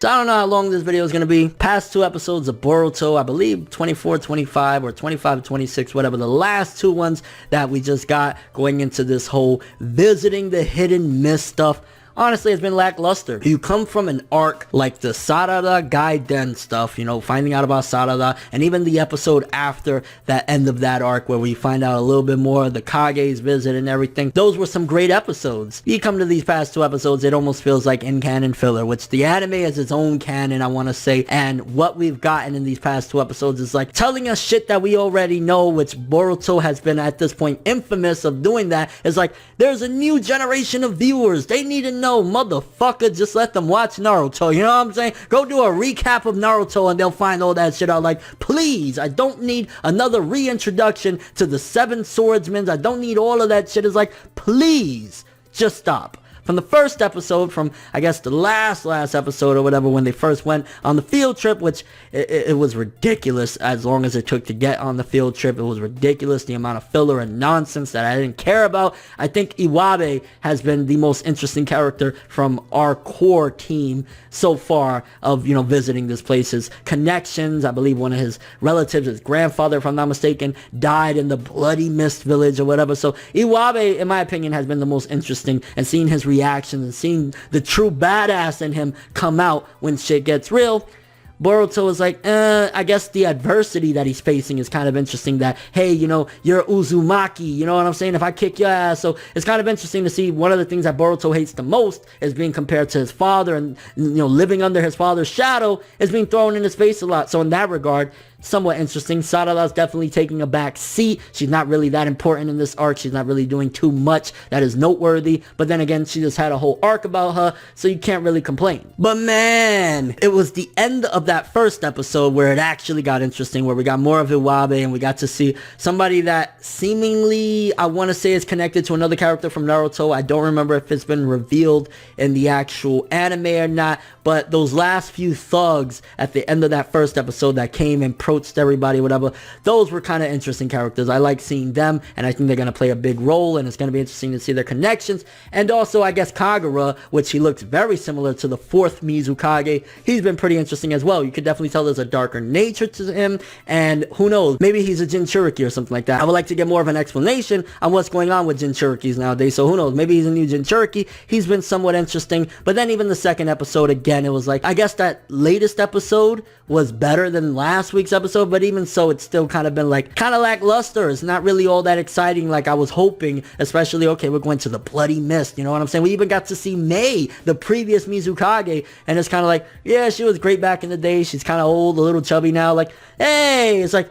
So I don't know how long this video is going to be. Past 2 episodes of Boruto, I believe 24, 25 or 25, 26, whatever. The last 2 ones that we just got going into this whole visiting the hidden mist stuff. Honestly, it's been lackluster. You come from an arc like the Sarada Gaiden stuff, you know, finding out about Sarada, and even the episode after that end of that arc where we find out a little bit more of the Kage's visit and everything. Those were some great episodes. You come to these past 2 episodes, it almost feels like in-canon filler, which the anime is its own canon, I want to say, and what we've gotten in these past 2 episodes is like telling us shit that we already know, which Boruto has been at this point infamous of doing that. Is like, there's a new generation of viewers. They need to know, motherfucker, just let them watch Naruto, you know what I'm saying? Go do a recap of Naruto and they'll find all that shit out. Like, please, I don't need another reintroduction to the 7 swordsmen. I don't need all of that shit. It's like, please, just stop. From the first episode, from I guess the last episode or whatever, when they first went on the field trip, which it was ridiculous as long as it took to get on the field trip. It was ridiculous, the amount of filler and nonsense that I didn't care about. I think Iwabe has been the most interesting character from our core team so far of, you know, visiting this place. His connections, I believe one of his relatives, his grandfather, if I'm not mistaken, died in the Bloody Mist village or whatever. So Iwabe, in my opinion, has been the most interesting, and seeing his reactions and seeing the true badass in him come out when shit gets real. Boruto is like, I guess the adversity that he's facing is kind of interesting. That, hey, you know, you're Uzumaki, you know what I'm saying? If I kick your ass. So it's kind of interesting to see one of the things that Boruto hates the most is being compared to his father, and, you know, living under his father's shadow is being thrown in his face a lot. So in that regard, somewhat interesting. Sarada's definitely taking a back seat. She's not really that important in this arc. She's not really doing too much that is noteworthy. But then again, she just had a whole arc about her, so you can't really complain. But man, it was the end of that first episode where it actually got interesting, where we got more of Iwabe and we got to see somebody that seemingly, I want to say, is connected to another character from Naruto. I don't remember if it's been revealed in the actual anime or not, but those last few thugs at the end of that first episode that came and approached everybody, whatever, those were kind of interesting characters. I like seeing them, and I think they're going to play a big role, and it's going to be interesting to see their connections. And also, I guess Kagura, which he looks very similar to the 4th Mizukage, he's been pretty interesting as well. You could definitely tell there's a darker nature to him, and who knows, maybe he's a Jinchuriki or something like that. I would like to get more of an explanation on what's going on with Jinchurikis nowadays, so who knows, maybe he's a new Jinchuriki. He's been somewhat interesting. But then even the second episode, again, it was like, I guess that latest episode was better than last week's episode, but even so, it's still kind of been like, kind of lackluster. It's not really all that exciting like I was hoping, especially, okay, we're going to the Bloody Mist, you know what I'm saying? We even got to see Mei, the previous Mizukage, and it's kind of like, yeah, she was great back in the day. She's kind of old, a little chubby now. Like, hey, it's like,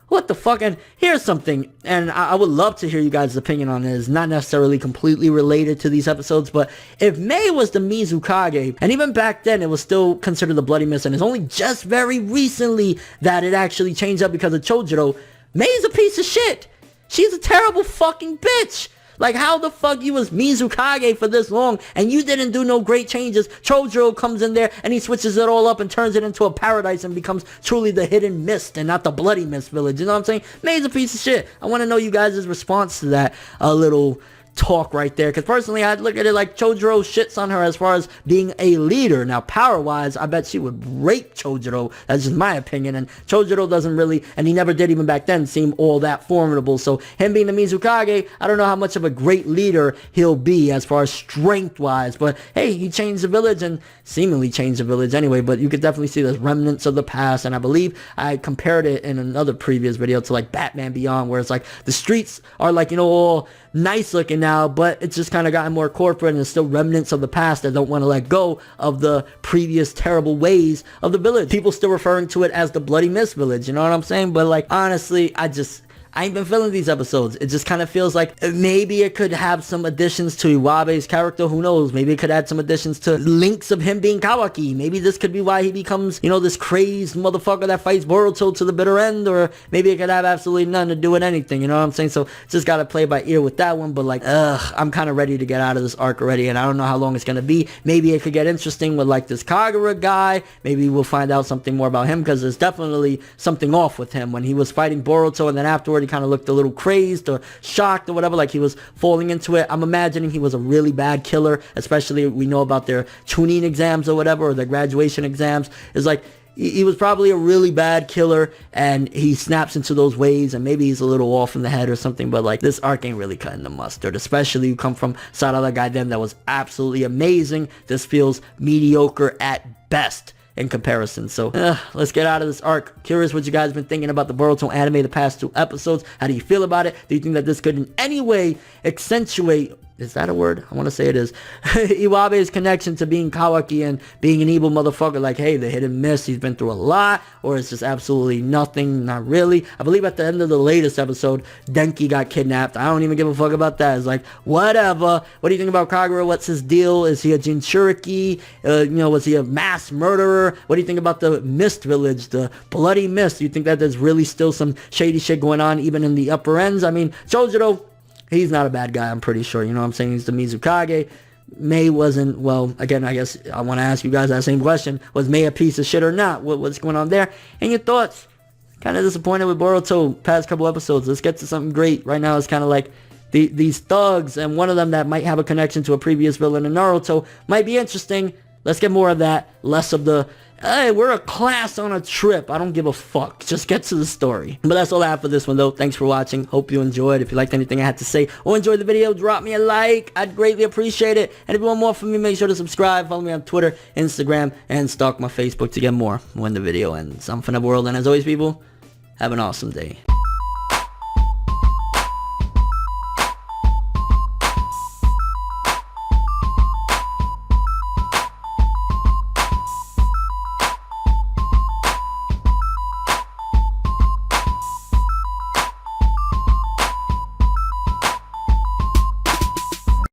what the fuck? And here's something, and I would love to hear you guys' opinion on this. Not necessarily completely related to these episodes, but if Mei was the Mizukage, and even back then it was still considered the Bloody Mist, and it's only just very recently that it actually changed up because of Chojuro, Mei's a piece of shit. She's a terrible fucking bitch. Like, how the fuck you was Mizukage for this long and you didn't do no great changes? Chojuro comes in there and he switches it all up and turns it into a paradise and becomes truly the hidden mist and not the Bloody Mist village. You know what I'm saying? Mei's a piece of shit. I want to know you guys' response to that little talk right there, because personally I'd look at it like Chojuro shits on her as far as being a leader. Now power wise, I bet she would rape Chojuro. That's just my opinion, and Chojuro doesn't really, and he never did even back then, seem all that formidable. So him being the Mizukage, I don't know how much of a great leader he'll be as far as strength wise, but hey, he changed the village and seemingly changed the village anyway. But you could definitely see there's remnants of the past, and I believe I compared it in another previous video to like Batman Beyond, where it's like the streets are like, you know, all nice looking now, but it's just kind of gotten more corporate, and there's still remnants of the past that don't want to let go of the previous terrible ways of the village. People still referring to it as the Bloody Mist village, you know what I'm saying? But like, honestly, I ain't been feeling these episodes. It just kind of feels like maybe it could have some additions to Iwabe's character. Who knows? Maybe it could add some additions to links of him being Kawaki. Maybe this could be why he becomes, you know, this crazed motherfucker that fights Boruto to the bitter end. Or maybe it could have absolutely nothing to do with anything. You know what I'm saying? So just got to play by ear with that one. But like, I'm kind of ready to get out of this arc already. And I don't know how long it's going to be. Maybe it could get interesting with like this Kagura guy. Maybe we'll find out something more about him, because there's definitely something off with him when he was fighting Boruto, and then afterward he kind of looked a little crazed or shocked or whatever, like he was falling into it. I'm imagining he was a really bad killer, especially we know about their tuning exams or whatever, or their graduation exams. It's like he was probably a really bad killer, and he snaps into those ways, and maybe he's a little off in the head or something, but like this arc ain't really cutting the mustard, especially you come from Sarada Gaiden that was absolutely amazing. This feels mediocre at best in comparison. So let's get out of this arc. Curious what you guys been thinking about the Boruto anime the past 2 episodes. How do you feel about it? Do you think that this could in any way accentuate, is that a word? I want to say it is, Iwabe's connection to being Kawaki and being an evil motherfucker? Like, hey, the hit and miss, he's been through a lot, or it's just absolutely nothing, not really. I believe at the end of the latest episode, Denki got kidnapped. I don't even give a fuck about that. It's like, whatever. What do you think about Kagura? What's his deal? Is he a Jinchuriki? Was he a mass murderer? What do you think about the Mist Village, the Bloody Mist? Do you think that there's really still some shady shit going on even in the upper ends? I mean, Chojuro, he's not a bad guy, I'm pretty sure. You know what I'm saying? He's the Mizukage. Mei wasn't, well, again, I guess I want to ask you guys that same question. Was Mei a piece of shit or not? What's going on there? And your thoughts? Kind of disappointed with Boruto past couple episodes. Let's get to something great. Right now it's kind of like these thugs, and one of them that might have a connection to a previous villain in Naruto might be interesting. Let's get more of that. Less of the, hey, we're a class on a trip. I don't give a fuck. Just get to the story. But that's all I have for this one, though. Thanks for watching. Hope you enjoyed. If you liked anything I had to say or enjoyed the video, drop me a like. I'd greatly appreciate it. And if you want more from me, make sure to subscribe. Follow me on Twitter, Instagram, and stalk my Facebook to get more when the video ends. I'm ForneverWorld, and as always, people, have an awesome day.